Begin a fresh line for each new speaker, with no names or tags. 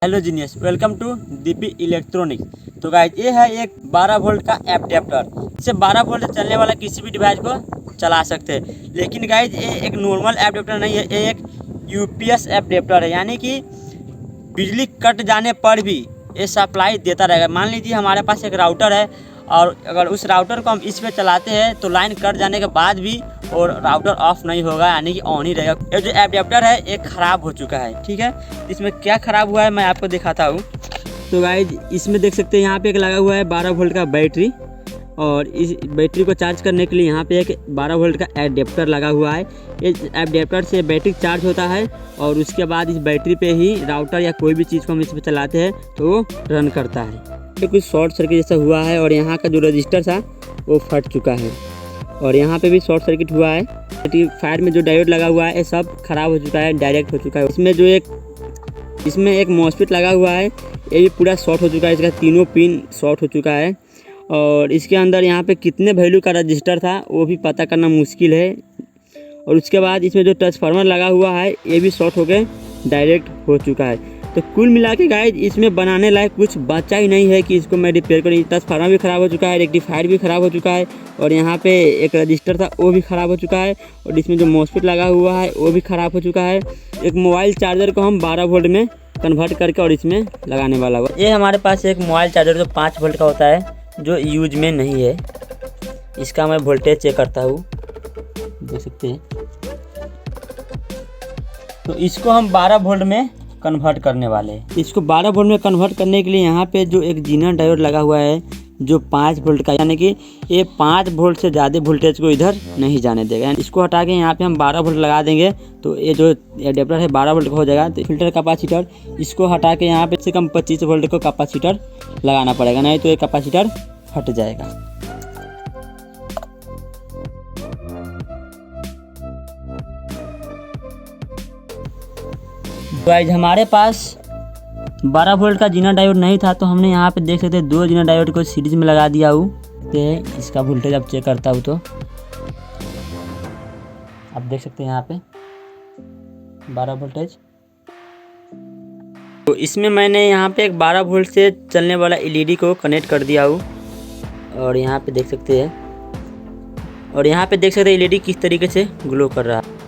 Hello genius, welcome to DP electronics. तो guys ये है एक 12 वोल्ट का एडेप्टर। इससे 12 वोल्ट से चलने वाला किसी भी डिवाइस को चला सकते हैं। लेकिन गाइज ये एक नॉर्मल एडेप्टर नहीं है, ये एक यूपीएस एडेप्टर है, यानी कि बिजली कट जाने पर भी ये सप्लाई देता रहेगा। मान लीजिए हमारे पास एक राउटर है और अगर उस राउटर को हम इस पे चलाते हैं तो लाइन कट जाने के बाद भी और राउटर ऑफ नहीं होगा, यानी कि ऑन ही रहेगा। ये जो एडेप्टर है ये ख़राब हो चुका है, ठीक है। इसमें क्या ख़राब हुआ है मैं आपको दिखाता हूँ। तो गाइज इसमें देख सकते हैं यहाँ पे एक लगा हुआ है 12 वोल्ट का बैटरी, और इस बैटरी को चार्ज करने के लिए यहाँ पे एक 12 वोल्ट का एडेप्टर लगा हुआ है। इस एडेप्टर से बैटरी चार्ज होता है और उसके बाद इस बैटरी पे ही राउटर या कोई भी चीज़ को हम इस पर चलाते हैं तो वो रन करता है। ये कुछ शॉर्ट सर्किट जैसा हुआ है और यहाँ का जो रजिस्टर था वो फट चुका है और यहाँ पे भी शॉर्ट सर्किट हुआ है। फायर में जो डायोड लगा हुआ है ये सब खराब हो चुका है, डायरेक्ट हो चुका है। इसमें एक मॉसफेट लगा हुआ है, ये भी पूरा शॉर्ट हो चुका है, इसका तीनों पिन शॉर्ट हो चुका है। और इसके अंदर यहाँ पे कितने वैल्यू का रजिस्टर था वो भी पता करना मुश्किल है। और उसके बाद इसमें जो ट्रांसफार्मर लगा हुआ है ये भी शॉर्ट होकर डायरेक्ट हो चुका है। तो कुल मिला के गाइज इसमें बनाने लायक कुछ बचा ही नहीं है कि इसको मैं रिपेयर करूँ। ट्रांसफार्मर भी ख़राब हो चुका है, रेक्टिफायर भी ख़राब हो चुका है और यहाँ पे एक रजिस्टर था वो भी ख़राब हो चुका है और इसमें जो मॉसफेट लगा हुआ है वो भी ख़राब हो चुका है। एक मोबाइल चार्जर को हम 12 वोल्ट में कन्वर्ट करके और इसमें लगाने वाला हुआ। ये हमारे पास एक मोबाइल चार्जर जो 5 वोल्ट का होता है जो यूज में नहीं है। इसका मैं वोल्टेज चेक करता हूँ, देख सकते हैं। तो इसको हम 12 वोल्ट में कन्वर्ट करने वाले हैं। इसको 12 वोल्ट में कन्वर्ट करने के लिए यहाँ पे जो एक जीना डायोड लगा हुआ है जो 5 वोल्ट का, यानी कि ये 5 वोल्ट से ज़्यादा वोल्टेज को इधर नहीं जाने देगा। इसको हटा के यहाँ पे हम 12 वोल्ट लगा देंगे तो ये जो एडेप्टर है 12 वोल्ट का हो जाएगा। तो फिल्टर कैपेसिटर इसको हटा के यहाँ पे से कम 25 वोल्ट को कैपेसिटर लगाना पड़ेगा, नहीं तो ये कैपेसिटर फट जाएगा। गाइस हमारे पास 12 वोल्ट का जीना डायोड नहीं था तो हमने यहाँ पे देख सकते हैं 2 जीना डायोड को सीरीज में लगा दिया हूँ। तो इसका वोल्टेज अब चेक करता हूँ तो आप देख सकते हैं यहाँ पे 12 वोल्टेज। तो इसमें मैंने यहाँ पे एक 12 वोल्ट से चलने वाला एलईडी को कनेक्ट कर दिया हूँ और यहाँ पे देख सकते हैं एलईडी किस तरीके से ग्लो कर रहा है।